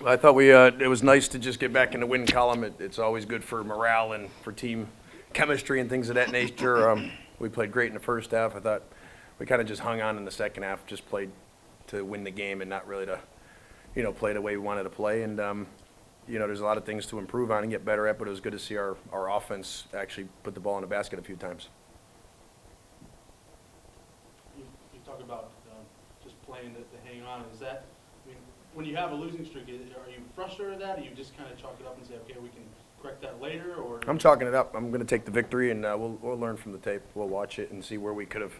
I thought it was nice to just get back in the win column. It's always good for morale and for team chemistry and things of that nature. We played great in the first half. I thought we kind of just hung on in the second half, just played to win the game and not really to, play the way we wanted to play. And, there's a lot of things to improve on and get better at, but it was good to see our offense actually put the ball in the basket a few times. You talk about just playing to hang on. Is that, when you have a losing streak, are you frustrated with that? Or you just kind of chalk it up and say, okay, we can correct that later? Or I'm chalking it up. I'm going to take the victory, and we'll learn from the tape. We'll watch it and see where we could have,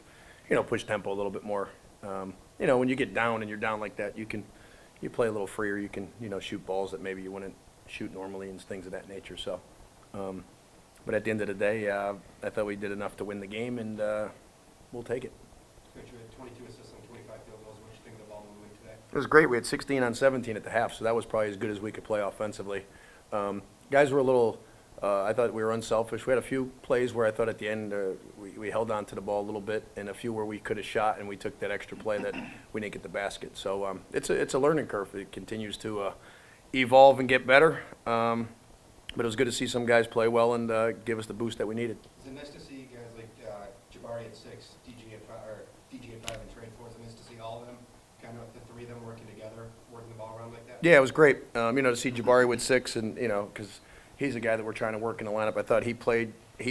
pushed tempo a little bit more. When you get down and you're down like that, you play a little freer. You can, shoot balls that maybe you wouldn't shoot normally and things of that nature. So, but at the end of the day, I thought we did enough to win the game, and we'll take it. Coach, you had 22 assists on 25 field goals. What did you think of the ball moving today? It was great. We had 16 on 17 at the half, so that was probably as good as we could play offensively. Guys were a little, I thought we were unselfish. We had a few plays where I thought at the end we held on to the ball a little bit, and a few where we could have shot, and we took that extra play that we didn't get the basket. So it's a learning curve. It continues to evolve and get better. But it was good to see some guys play well and give us the boost that we needed. Is it nice to see guys like Jabari at 6, DJ at 5, and Trey at 4? Is it nice to see all of them, kind of the three of them working together, working the ball around like that? Yeah, it was great. To see Jabari with 6 and, because he's a guy that we're trying to work in the lineup. I thought he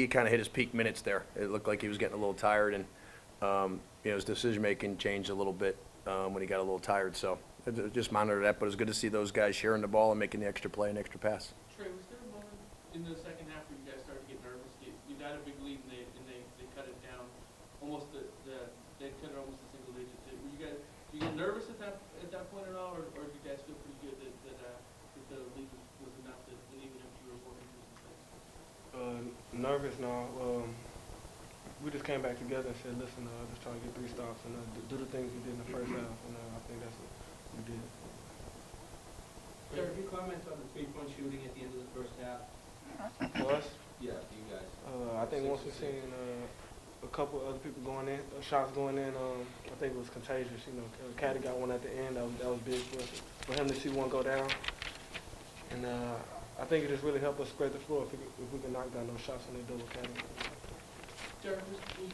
kind of hit his peak minutes there. It looked like he was getting a little tired, and, his decision-making changed a little bit when he got a little tired. So just monitor that, but it was good to see those guys sharing the ball and making the extra play and extra pass. Trey, was there a moment in the second half where you guys started to get nervous? You got a big lead and they cut it down, almost they cut it almost to single digits. Do you get nervous at that point at all, or do you guys feel pretty good that the lead was enough that even if you were working through some things? Nervous, no. We just came back together and said, listen, let's try to get 3 stops and do the things we did in the first half, and I think that's what we did. Derrick, your comments on the three-point shooting at the end of the first half? For us, Yeah, you guys. I think once we seen a couple other people going in, shots going in, I think it was contagious. Caddy got one at the end. That was big for him to see one go down. And I think it just really helped us spread the floor if we can knock down those shots on the double caddy. Derrick, was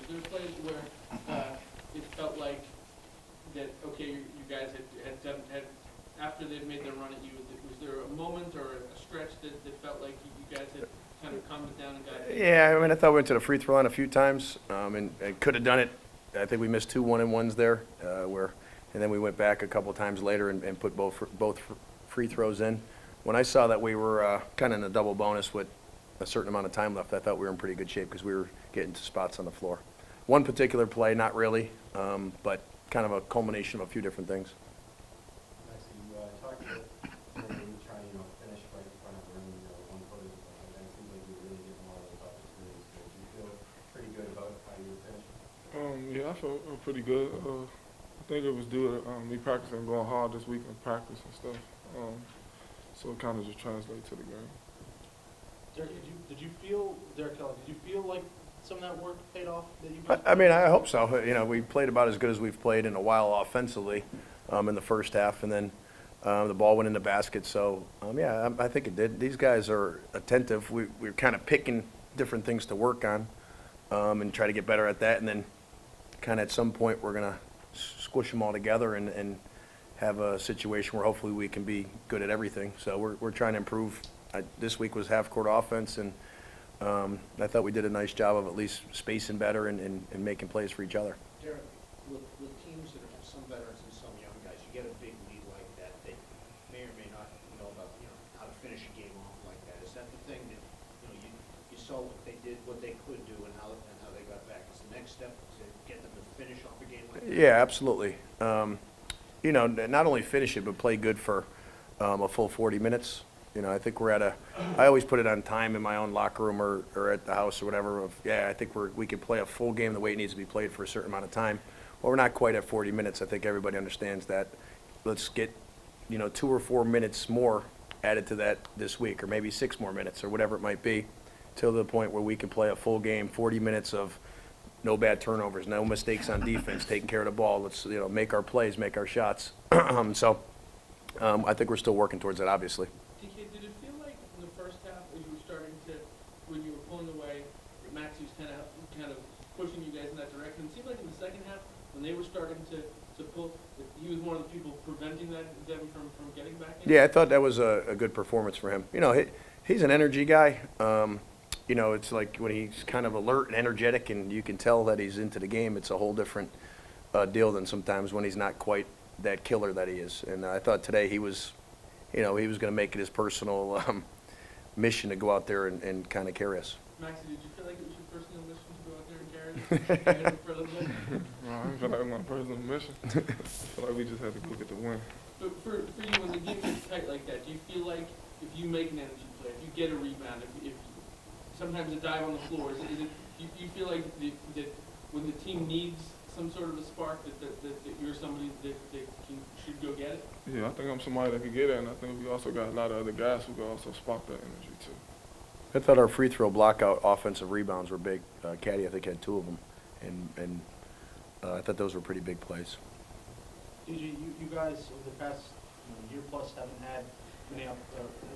there plays where it felt like that, okay, you guys had after they've made their run at you, was there a moment or a stretch that felt like you guys had kind of calmed it down and got it? Yeah, I thought we went to the free throw line a few times and could have done it. I think we missed 2 1-and-1s there, and then we went back a couple times later and put both free throws in. When I saw that we were kind of in a double bonus with a certain amount of time left, I thought we were in pretty good shape because we were getting to spots on the floor. One particular play, not really, but kind of a culmination of a few different things. Maxie, you talked about you trying to finish right in front of the rim, one foot and stuff like that. It seems like you really getting a lot of those opportunities. Do you feel pretty good about how you were finishing? Yeah, I feel pretty good. I think it was due to me practicing, going hard this week in practice and stuff. So it kind of just translates to the game. Derrick, did you feel, Derrick Kellogg, did you feel like some of that work paid off that you I hope so. We played about as good as we've played in a while offensively in the first half, and then the ball went in the basket. So, I think it did. These guys are attentive. We're kind of picking different things to work on and try to get better at that. And then kind of at some point we're going to squish them all together and have a situation where hopefully we can be good at everything. So we're trying to improve. This week was half-court offense, and I thought we did a nice job of at least spacing better and making plays for each other. Derrick, with teams that are some veterans and some young guys, you get a big lead like that, they may or may not know about how to finish a game off like that. Is that the thing that you saw what they did, what they could do, and how they got back? Is the next step to get them to finish off a game like that? Yeah, absolutely. Not only finish it, but play good for a full 40 minutes. I think we're I always put it on time in my own locker room or at the house or whatever. I think we could play a full game the way it needs to be played for a certain amount of time. Well, we're not quite at 40 minutes. I think everybody understands that. Let's get, 2 or 4 minutes more added to that this week, or maybe 6 more minutes or whatever it might be, till the point where we can play a full game, 40 minutes of no bad turnovers, no mistakes on defense, taking care of the ball. Let's, make our plays, make our shots. So I think we're still working towards that, obviously. DK, did it feel like in the first half, as you were starting to, when you were pulling away, Maxie was kind of pushing you guys in that direction? It seemed like in the second half, when they were starting to pull, that he was one of the people preventing them from getting back in? Yeah, I thought that was a good performance for him. You know, he's an energy guy. You know, it's like when he's kind of alert and energetic and you can tell that he's into the game, it's a whole different deal than sometimes when he's not quite that killer that he is. And I thought today he was, you know, he was going to make it his personal mission to go out there and kind of carry us. Maxie, did you feel like it was your personal mission to go out there and carry this for a little bit? No, I didn't feel like it was my personal mission. I feel like we just had to go get the win. But for you, when the game gets tight like that, do you feel like if you make an energy play, if you get a rebound, if sometimes a dive on the floor, is it do you feel like that when the team needs some sort of a spark that you're somebody that should go get it? Yeah, I think I'm somebody that could get it, and I think we also got a lot of other guys who can also spark that energy too. I thought our free throw blockout offensive rebounds were big. Caddy, I think, had 2 of them, and I thought those were pretty big plays. DJ, you guys over the past year plus haven't had many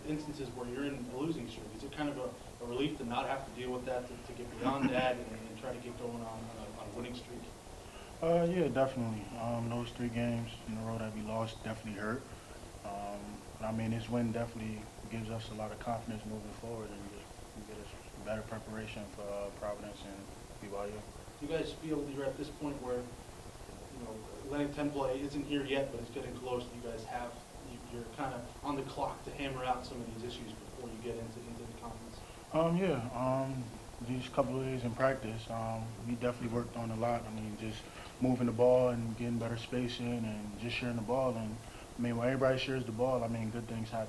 instances where you're in a losing streak. Is it kind of a relief to not have to deal with that, to get beyond that and try to get going on a winning streak? Yeah, definitely. Those 3 games in a row that we lost definitely hurt. I mean, this win definitely gives us a lot of confidence moving forward and just get us better preparation for Providence and BYU. Do you guys feel you're at this point where, you know, Atlantic 10 play isn't here yet, but it's getting close? You guys have, you're kind of on the clock to hammer out some of these issues before you get into the conference? These couple of days in practice, we definitely worked on a lot. I mean, just moving the ball and getting better spacing and just sharing the ball. And I mean, when everybody shares the ball, I mean, good things happen.